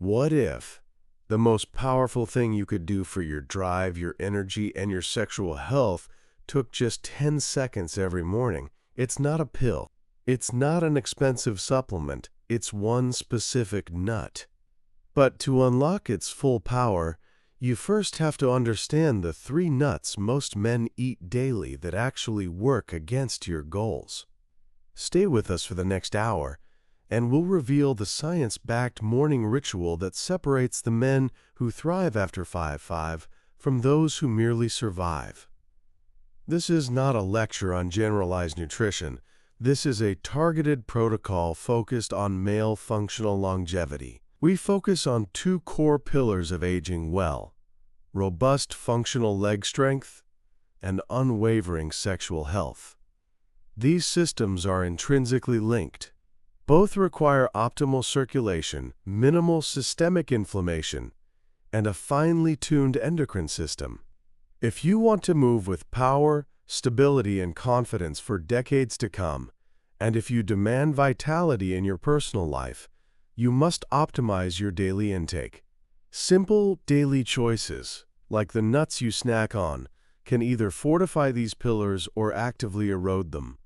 What if the most powerful thing you could do for your drive, your energy, and your sexual health took just 10 seconds every morning? It's not a pill. It's not an expensive supplement. It's one specific nut. But to unlock its full power, you first have to understand the 3 nuts most men eat daily that actually work against your goals. Stay with us for the next hour, and we'll reveal the science-backed morning ritual that separates the men who thrive after 5-5 from those who merely survive. This is not a lecture on generalized nutrition. This is a targeted protocol focused on male functional longevity. We focus on 2 core pillars of aging well: robust functional leg strength and unwavering sexual health. These systems are intrinsically linked. Both require optimal circulation, minimal systemic inflammation, and a finely tuned endocrine system. If you want to move with power, stability, and confidence for decades to come, and if you demand vitality in your personal life, you must optimize your daily intake. Simple daily choices, like the nuts you snack on, can either fortify these pillars or actively erode them.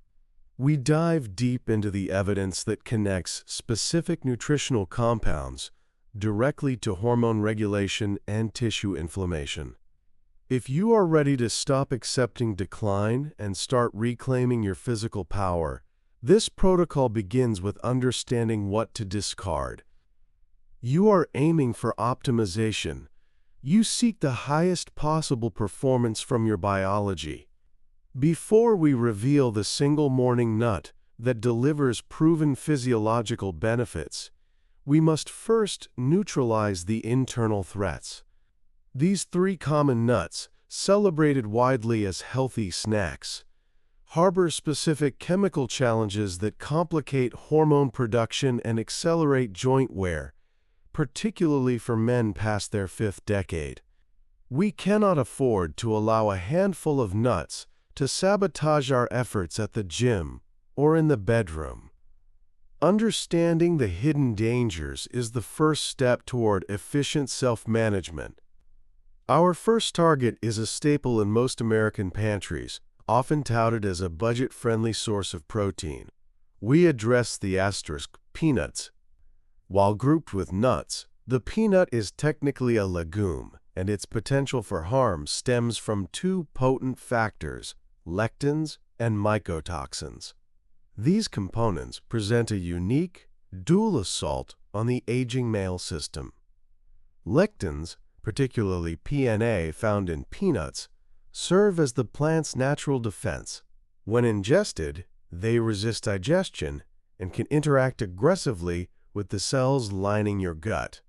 We dive deep into the evidence that connects specific nutritional compounds directly to hormone regulation and tissue inflammation. If you are ready to stop accepting decline and start reclaiming your physical power, this protocol begins with understanding what to discard. You are aiming for optimization. You seek the highest possible performance from your biology. Before we reveal the single morning nut that delivers proven physiological benefits, we must first neutralize the internal threats. These 3 common nuts, celebrated widely as healthy snacks, harbor specific chemical challenges that complicate hormone production and accelerate joint wear, particularly for men past their 5th decade. We cannot afford to allow a handful of nuts to sabotage our efforts at the gym or in the bedroom. Understanding the hidden dangers is the first step toward efficient self-management. Our first target is a staple in most American pantries, often touted as a budget-friendly source of protein. We address the asterisk peanuts. While grouped with nuts, the peanut is technically a legume, and its potential for harm stems from 2 potent factors: lectins and mycotoxins. These components present a unique, dual assault on the aging male system. Lectins, particularly PNA found in peanuts, serve as the plant's natural defense. When ingested, they resist digestion and can interact aggressively with the cells lining your gut.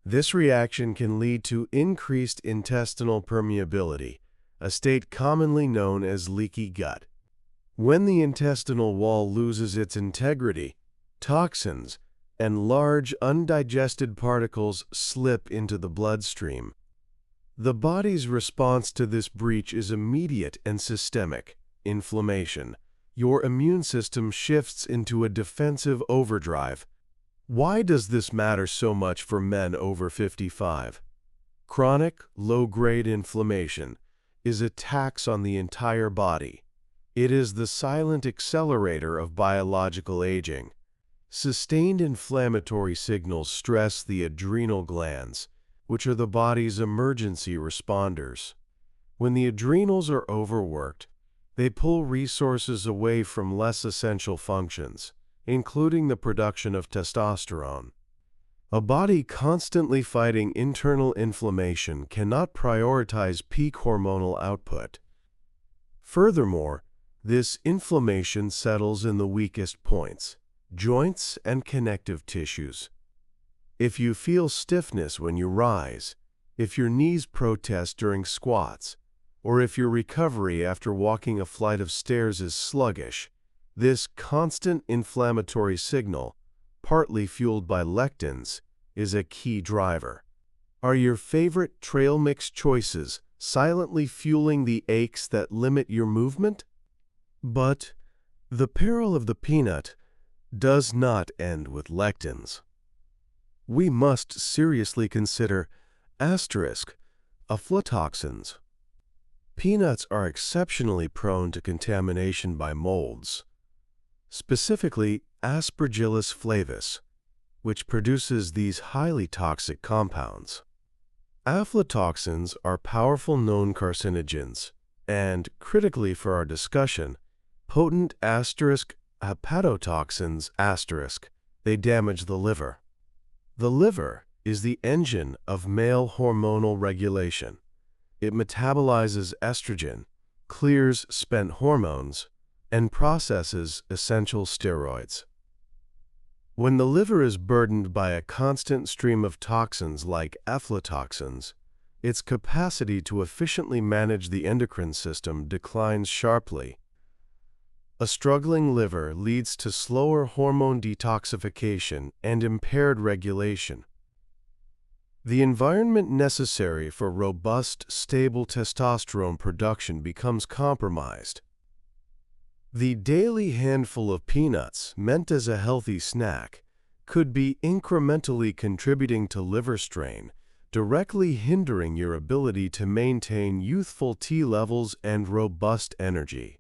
This reaction can lead to increased intestinal permeability, a state commonly known as leaky gut. When the intestinal wall loses its integrity, toxins and large undigested particles slip into the bloodstream. The body's response to this breach is immediate and systemic: inflammation. Your immune system shifts into a defensive overdrive. Why does this matter so much for men over 55? Chronic, low-grade inflammation is a tax on the entire body. It is the silent accelerator of biological aging. Sustained inflammatory signals stress the adrenal glands, which are the body's emergency responders. When the adrenals are overworked, they pull resources away from less essential functions, including the production of testosterone. A body constantly fighting internal inflammation cannot prioritize peak hormonal output. Furthermore, this inflammation settles in the weakest points: joints and connective tissues. If you feel stiffness when you rise, if your knees protest during squats, or if your recovery after walking a flight of stairs is sluggish, this constant inflammatory signal, partly fueled by lectins, is a key driver. Are your favorite trail mix choices silently fueling the aches that limit your movement? But the peril of the peanut does not end with lectins. we must seriously consider aflatoxins. Peanuts are exceptionally prone to contamination by molds, specifically Aspergillus flavus, which produces these highly toxic compounds. Aflatoxins are powerful known carcinogens and, critically for our discussion, potent hepatotoxins. They damage the liver. The liver is the engine of male hormonal regulation. It metabolizes estrogen, clears spent hormones, and processes essential steroids. When the liver is burdened by a constant stream of toxins like aflatoxins, its capacity to efficiently manage the endocrine system declines sharply. A struggling liver leads to slower hormone detoxification and impaired regulation. The environment necessary for robust, stable testosterone production becomes compromised. The daily handful of peanuts, meant as a healthy snack, could be incrementally contributing to liver strain, directly hindering your ability to maintain youthful T levels and robust energy.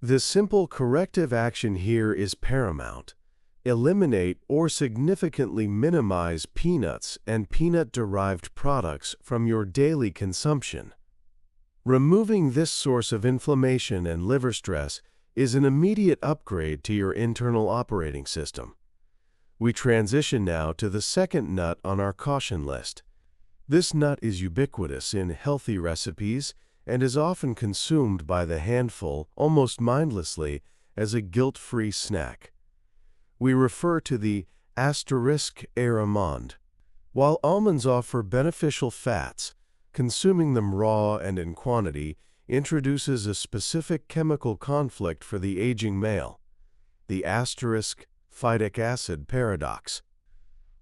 The simple corrective action here is paramount. Eliminate or significantly minimize peanuts and peanut-derived products from your daily consumption. Removing this source of inflammation and liver stress is an immediate upgrade to your internal operating system. We transition now to the second nut on our caution list. This nut is ubiquitous in healthy recipes and is often consumed by the handful, almost mindlessly, as a guilt-free snack. We refer to the *amande. While almonds offer beneficial fats, consuming them raw and in quantity introduces a specific chemical conflict for the aging male, the phytic acid paradox.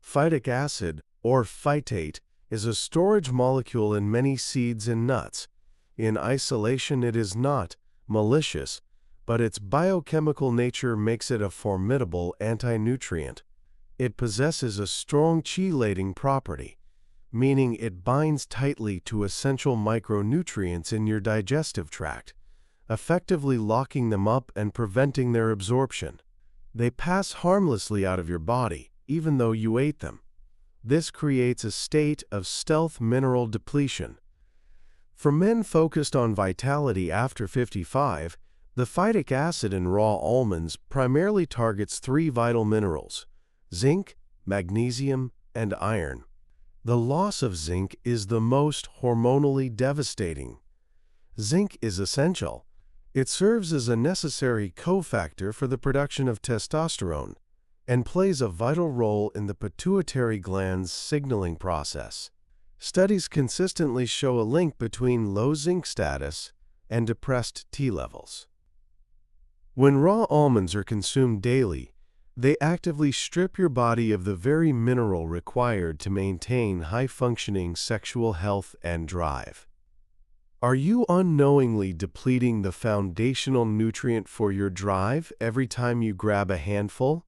Phytic acid, or phytate, is a storage molecule in many seeds and nuts. In isolation it is not malicious, but its biochemical nature makes it a formidable anti-nutrient. It possesses a strong chelating property, meaning it binds tightly to essential micronutrients in your digestive tract, effectively locking them up and preventing their absorption. They pass harmlessly out of your body, even though you ate them. This creates a state of stealth mineral depletion. For men focused on vitality after 55, the phytic acid in raw almonds primarily targets 3 vital minerals: zinc, magnesium, and iron. The loss of zinc is the most hormonally devastating. Zinc is essential. It serves as a necessary cofactor for the production of testosterone and plays a vital role in the pituitary gland's signaling process. Studies consistently show a link between low zinc status and depressed T levels. When raw almonds are consumed daily, they actively strip your body of the very mineral required to maintain high-functioning sexual health and drive. Are you unknowingly depleting the foundational nutrient for your drive every time you grab a handful?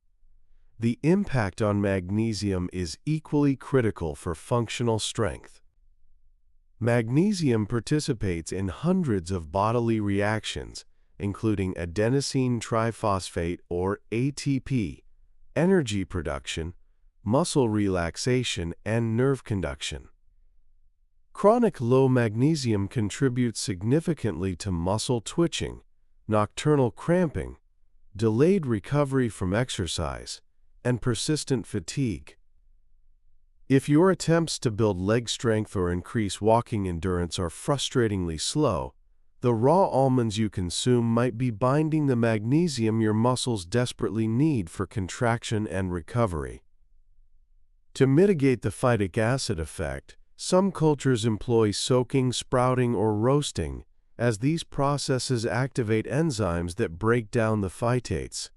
The impact on magnesium is equally critical for functional strength. Magnesium participates in hundreds of bodily reactions, including adenosine triphosphate or ATP, energy production, muscle relaxation, and nerve conduction. Chronic low magnesium contributes significantly to muscle twitching, nocturnal cramping, delayed recovery from exercise, and persistent fatigue. If your attempts to build leg strength or increase walking endurance are frustratingly slow, the raw almonds you consume might be binding the magnesium your muscles desperately need for contraction and recovery. To mitigate the phytic acid effect, some cultures employ soaking, sprouting, or roasting, as these processes activate enzymes that break down the phytates.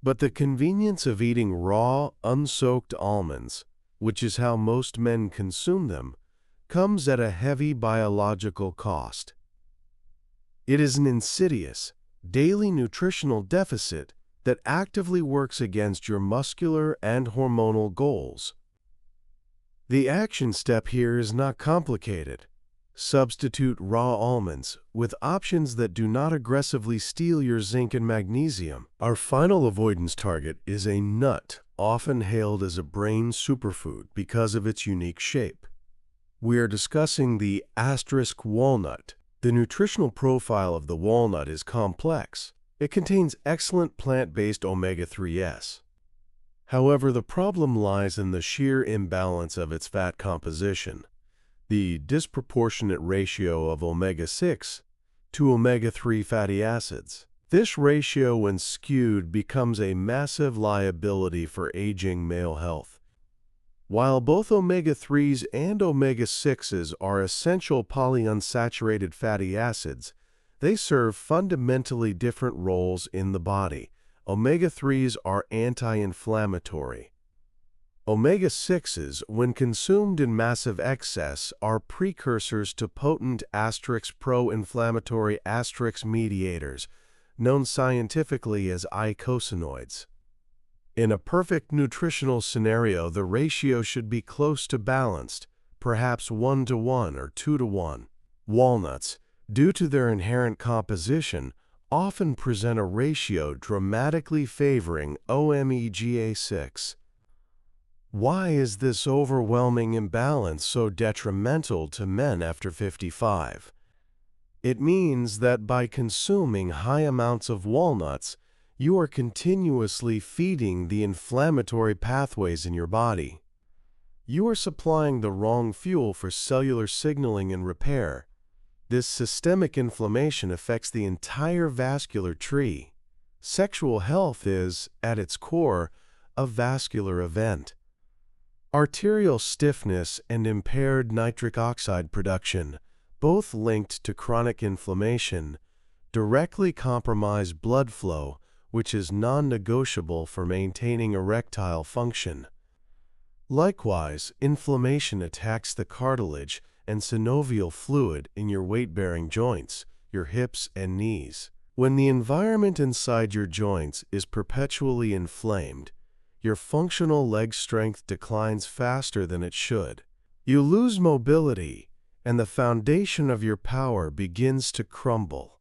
But the convenience of eating raw, unsoaked almonds, which is how most men consume them, comes at a heavy biological cost. It is an insidious, daily nutritional deficit that actively works against your muscular and hormonal goals. The action step here is not complicated. Substitute raw almonds with options that do not aggressively steal your zinc and magnesium. Our final avoidance target is a nut, often hailed as a brain superfood because of its unique shape. We are discussing the asterisk walnut. The nutritional profile of the walnut is complex. It contains excellent plant-based omega-3s. However, the problem lies in the sheer imbalance of its fat composition. The disproportionate ratio of omega-6 to omega-3 fatty acids. This ratio, when skewed, becomes a massive liability for aging male health. While both omega-3s and omega-6s are essential polyunsaturated fatty acids, they serve fundamentally different roles in the body. Omega-3s are anti-inflammatory. Omega-6s, when consumed in massive excess, are precursors to potent pro-inflammatory mediators, known scientifically as eicosanoids. In a perfect nutritional scenario, the ratio should be close to balanced, perhaps 1-to-1 or 2-to-1. Walnuts, due to their inherent composition, often present a ratio dramatically favoring omega-6. Why is this overwhelming imbalance so detrimental to men after 55? It means that by consuming high amounts of walnuts, you are continuously feeding the inflammatory pathways in your body. You are supplying the wrong fuel for cellular signaling and repair. This systemic inflammation affects the entire vascular tree. Sexual health is, at its core, a vascular event. Arterial stiffness and impaired nitric oxide production, both linked to chronic inflammation, directly compromise blood flow, which is non-negotiable for maintaining erectile function. Likewise, inflammation attacks the cartilage and synovial fluid in your weight-bearing joints, your hips and knees. When the environment inside your joints is perpetually inflamed, your functional leg strength declines faster than it should. You lose mobility, and the foundation of your power begins to crumble.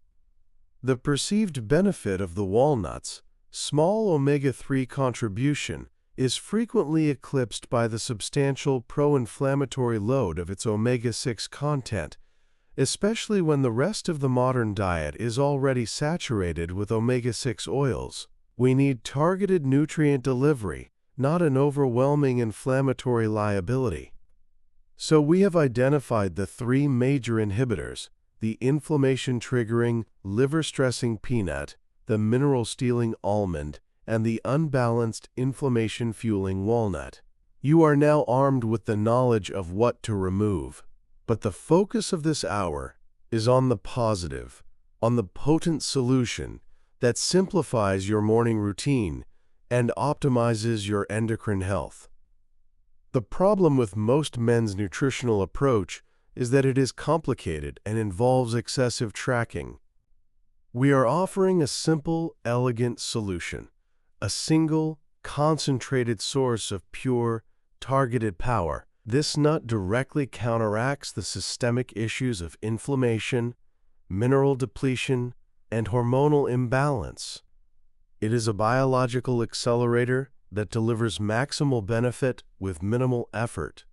The perceived benefit of the walnuts, small omega-3 contribution, is frequently eclipsed by the substantial pro-inflammatory load of its omega-6 content, especially when the rest of the modern diet is already saturated with omega-6 oils. We need targeted nutrient delivery, not an overwhelming inflammatory liability. So we have identified the three major inhibitors: the inflammation-triggering, liver-stressing peanut, the mineral-stealing almond, and the unbalanced, inflammation-fueling walnut. You are now armed with the knowledge of what to remove. But the focus of this hour is on the positive, on the potent solution that simplifies your morning routine and optimizes your endocrine health. The problem with most men's nutritional approach is that it is complicated and involves excessive tracking. We are offering a simple, elegant solution, a single, concentrated source of pure, targeted power. This nut directly counteracts the systemic issues of inflammation, mineral depletion, and hormonal imbalance. It is a biological accelerator that delivers maximal benefit with minimal effort.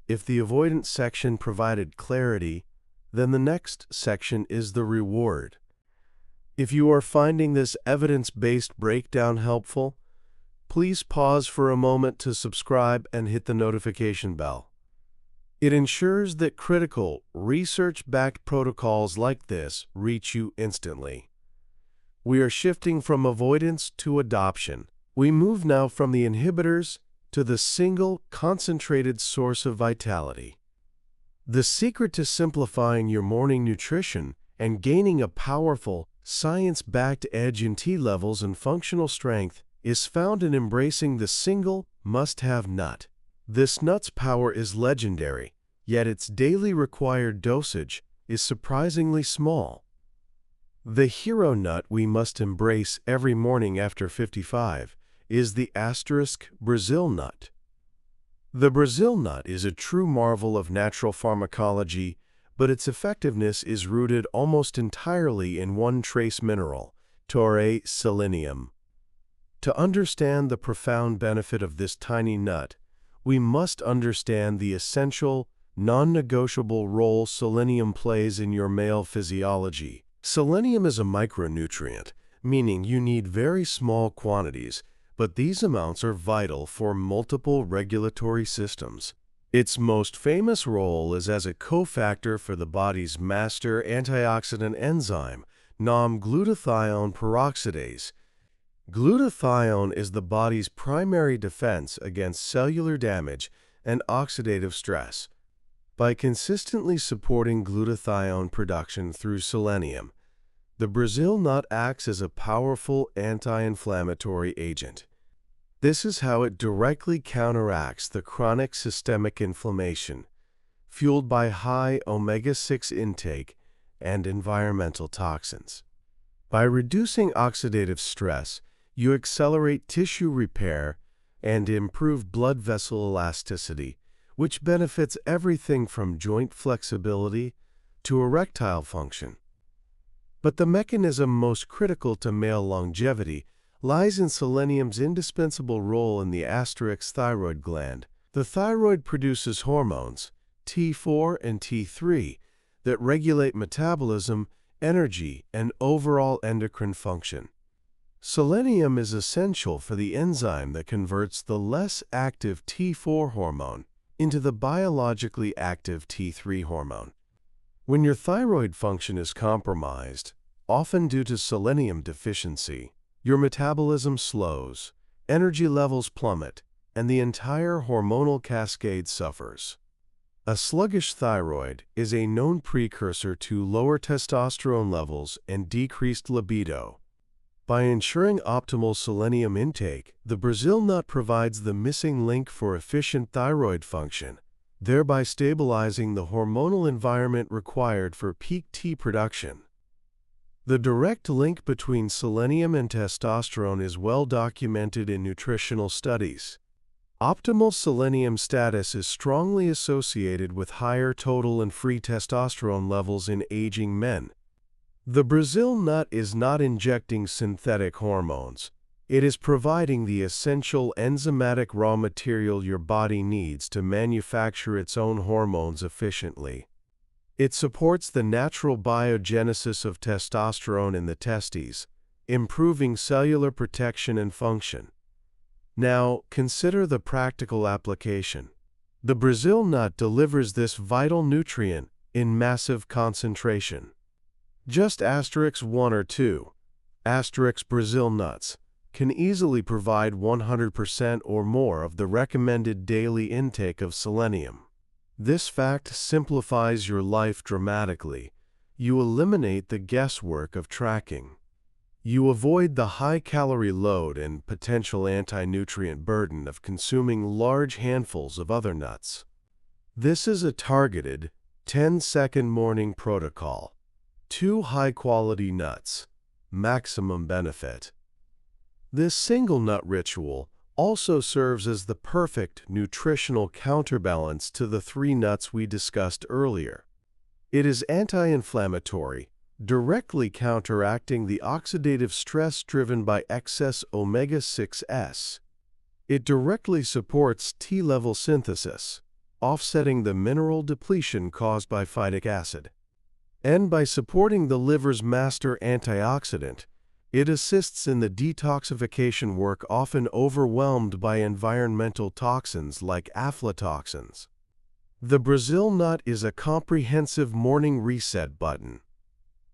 If the avoidance section provided clarity, then the next section is the reward. If you are finding this evidence-based breakdown helpful, please pause for a moment to subscribe and hit the notification bell. It ensures that critical, research-backed protocols like this reach you instantly. We are shifting from avoidance to adoption. We move now from the inhibitors to the single, concentrated source of vitality. The secret to simplifying your morning nutrition and gaining a powerful, science-backed edge in T levels and functional strength is found in embracing the single, must-have nut. This nut's power is legendary, yet its daily required dosage is surprisingly small. The hero nut we must embrace every morning after 55 is the Brazil nut. The Brazil nut is a true marvel of natural pharmacology, but its effectiveness is rooted almost entirely in one trace mineral, selenium. To understand the profound benefit of this tiny nut, we must understand the essential, non-negotiable role selenium plays in your male physiology. Selenium is a micronutrient, meaning you need very small quantities, but these amounts are vital for multiple regulatory systems. Its most famous role is as a cofactor for the body's master antioxidant enzyme, glutathione peroxidase. Glutathione is the body's primary defense against cellular damage and oxidative stress. By consistently supporting glutathione production through selenium, the Brazil nut acts as a powerful anti-inflammatory agent. This is how it directly counteracts the chronic systemic inflammation fueled by high omega-6 intake and environmental toxins. By reducing oxidative stress, you accelerate tissue repair and improve blood vessel elasticity, which benefits everything from joint flexibility to erectile function. But the mechanism most critical to male longevity lies in selenium's indispensable role in the thyroid gland. The thyroid produces hormones, T4 and T3, that regulate metabolism, energy, and overall endocrine function. Selenium is essential for the enzyme that converts the less active T4 hormone into the biologically active T3 hormone. When your thyroid function is compromised, often due to selenium deficiency, your metabolism slows, energy levels plummet, and the entire hormonal cascade suffers. A sluggish thyroid is a known precursor to lower testosterone levels and decreased libido. By ensuring optimal selenium intake, the Brazil nut provides the missing link for efficient thyroid function, thereby stabilizing the hormonal environment required for peak T production. The direct link between selenium and testosterone is well documented in nutritional studies. Optimal selenium status is strongly associated with higher total and free testosterone levels in aging men. The Brazil nut is not injecting synthetic hormones. It is providing the essential enzymatic raw material your body needs to manufacture its own hormones efficiently. It supports the natural biogenesis of testosterone in the testes, improving cellular protection and function. Now, consider the practical application. The Brazil nut delivers this vital nutrient in massive concentration. Just *1 or 2, Brazil nuts, can easily provide 100% or more of the recommended daily intake of selenium. This fact simplifies your life dramatically. You eliminate the guesswork of tracking. You avoid the high-calorie load and potential anti-nutrient burden of consuming large handfuls of other nuts. This is a targeted, 10-second morning protocol. 2 high-quality nuts, maximum benefit. This single nut ritual also serves as the perfect nutritional counterbalance to the 3 nuts we discussed earlier. It is anti-inflammatory, directly counteracting the oxidative stress driven by excess omega-6s. It directly supports T-level synthesis, offsetting the mineral depletion caused by phytic acid. And by supporting the liver's master antioxidant, it assists in the detoxification work often overwhelmed by environmental toxins like aflatoxins. The Brazil nut is a comprehensive morning reset button.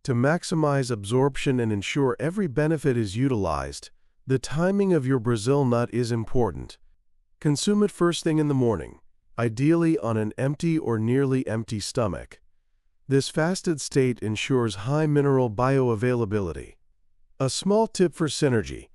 To maximize absorption and ensure every benefit is utilized, the timing of your Brazil nut is important. Consume it first thing in the morning, ideally on an empty or nearly empty stomach. This fasted state ensures high mineral bioavailability. A small tip for synergy: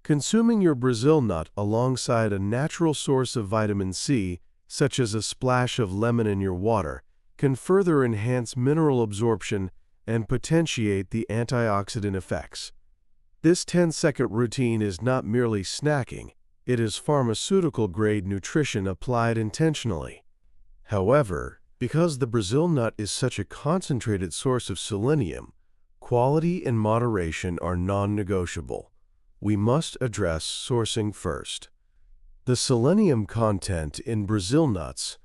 consuming your Brazil nut alongside a natural source of vitamin C, such as a splash of lemon in your water, can further enhance mineral absorption and potentiate the antioxidant effects. This 10-second routine is not merely snacking, it is pharmaceutical-grade nutrition applied intentionally. However, because the Brazil nut is such a concentrated source of selenium, quality and moderation are non-negotiable. We must address sourcing first. The selenium content in Brazil nuts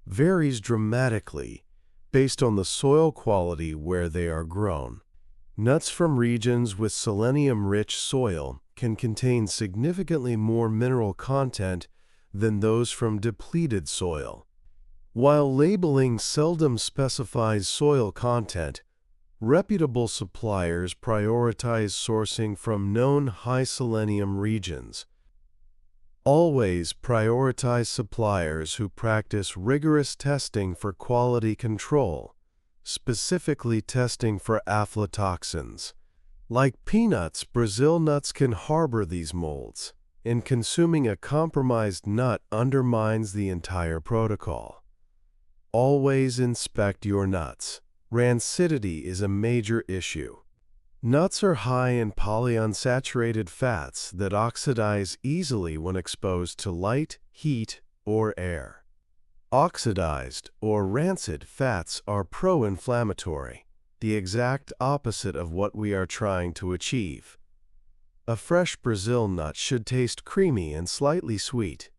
varies dramatically based on the soil quality where they are grown. Nuts from regions with selenium-rich soil can contain significantly more mineral content than those from depleted soil. While labeling seldom specifies soil content, reputable suppliers prioritize sourcing from known high selenium regions. Always prioritize suppliers who practice rigorous testing for quality control, specifically testing for aflatoxins. Like peanuts, Brazil nuts can harbor these molds, and consuming a compromised nut undermines the entire protocol. Always inspect your nuts. Rancidity is a major issue. Nuts are high in polyunsaturated fats that oxidize easily when exposed to light, heat, or air. Oxidized or rancid fats are pro-inflammatory, the exact opposite of what we are trying to achieve. A fresh Brazil nut should taste creamy and slightly sweet.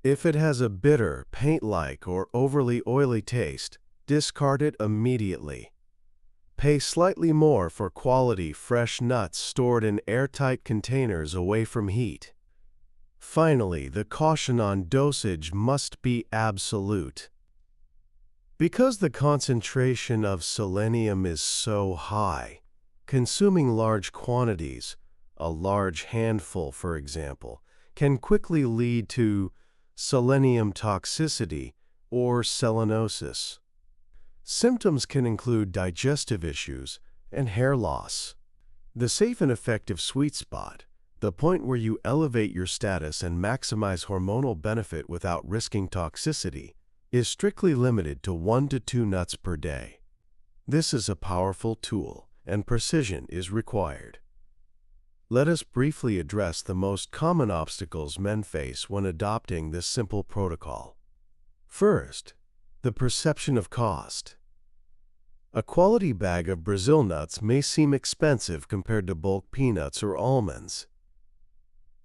If it has a bitter, paint-like, or overly oily taste, discard it immediately. Pay slightly more for quality fresh nuts stored in airtight containers away from heat. Finally, the caution on dosage must be absolute. Because the concentration of selenium is so high, consuming large quantities, a large handful for example, can quickly lead to selenium toxicity or selenosis. Symptoms can include digestive issues and hair loss. The safe and effective sweet spot, the point where you elevate your status and maximize hormonal benefit without risking toxicity, is strictly limited to 1 to 2 nuts per day. This is a powerful tool, and precision is required. Let us briefly address the most common obstacles men face when adopting this simple protocol. First, the perception of cost. A quality bag of Brazil nuts may seem expensive compared to bulk peanuts or almonds.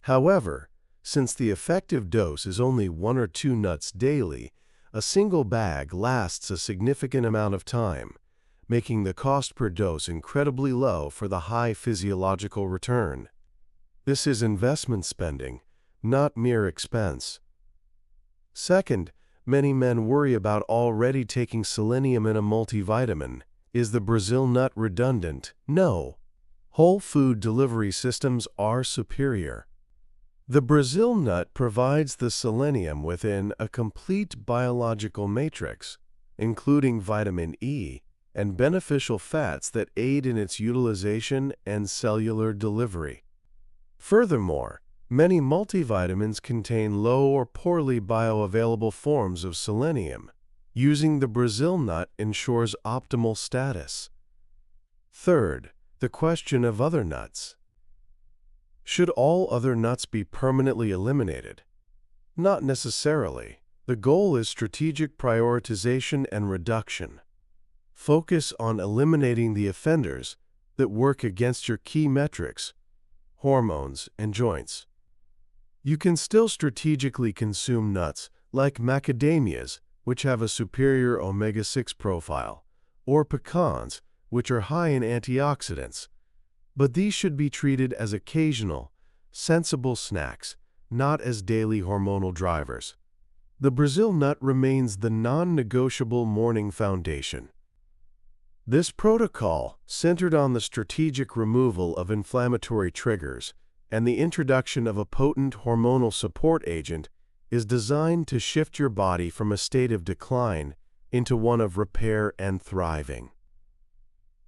However, since the effective dose is only 1 or 2 nuts daily, a single bag lasts a significant amount of time, making the cost per dose incredibly low for the high physiological return. This is investment spending, not mere expense. Second, many men worry about already taking selenium in a multivitamin. Is the Brazil nut redundant? No. Whole food delivery systems are superior. The Brazil nut provides the selenium within a complete biological matrix, including vitamin E and beneficial fats that aid in its utilization and cellular delivery. Furthermore, many multivitamins contain low or poorly bioavailable forms of selenium. Using the Brazil nut ensures optimal status. Third, the question of other nuts. Should all other nuts be permanently eliminated? Not necessarily. The goal is strategic prioritization and reduction. Focus on eliminating the offenders that work against your key metrics, hormones, and joints. You can still strategically consume nuts like macadamias, which have a superior omega-6 profile, or pecans, which are high in antioxidants, but these should be treated as occasional, sensible snacks, not as daily hormonal drivers. The Brazil nut remains the non-negotiable morning foundation. This protocol, centered on the strategic removal of inflammatory triggers and the introduction of a potent hormonal support agent, is designed to shift your body from a state of decline into one of repair and thriving.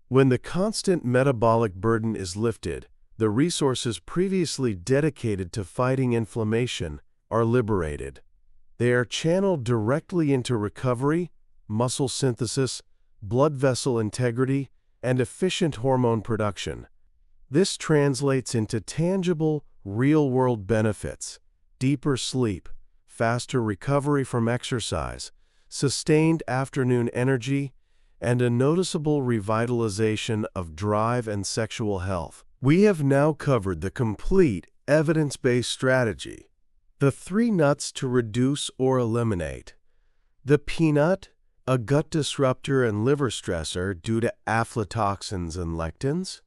When the constant metabolic burden is lifted, the resources previously dedicated to fighting inflammation are liberated. They are channeled directly into recovery, muscle synthesis, blood vessel integrity, and efficient hormone production. This translates into tangible, real-world benefits: deeper sleep, faster recovery from exercise, sustained afternoon energy, and a noticeable revitalization of drive and sexual health. We have now covered the complete, evidence-based strategy. The 3 nuts to reduce or eliminate. The peanut, a gut disruptor and liver stressor due to aflatoxins and lectins.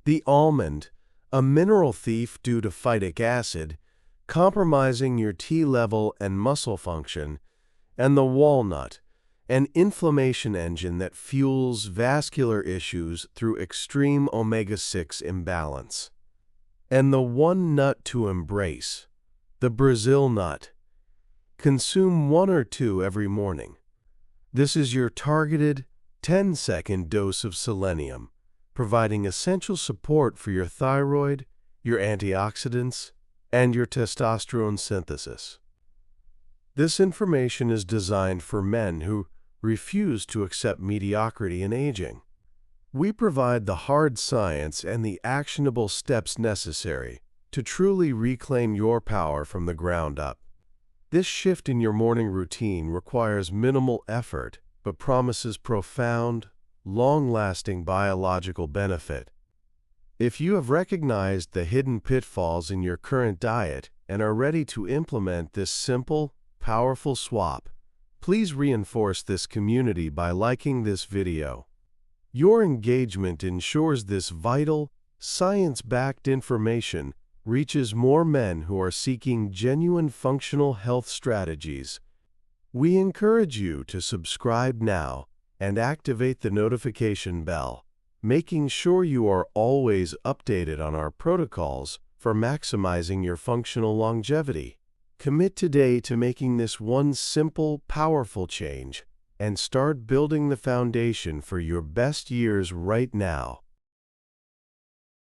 The almond, a mineral thief due to phytic acid, compromising your T level and muscle function. And the walnut, an inflammation engine that fuels vascular issues through extreme omega-6 imbalance. And the one nut to embrace, the Brazil nut. Consume 1 or 2 every morning. This is your targeted 10-second dose of selenium, providing essential support for your thyroid, your antioxidants, and your testosterone synthesis. This information is designed for men who refuse to accept mediocrity in aging. We provide the hard science and the actionable steps necessary to truly reclaim your power from the ground up. This shift in your morning routine requires minimal effort, but promises profound, long-lasting biological benefit. If you have recognized the hidden pitfalls in your current diet and are ready to implement this simple, powerful swap, please reinforce this community by liking this video. Your engagement ensures this vital, science-backed information reaches more men who are seeking genuine functional health strategies. We encourage you to subscribe now and activate the notification bell, making sure you are always updated on our protocols for maximizing your functional longevity. Commit today to making this one simple, powerful change and start building the foundation for your best years right now.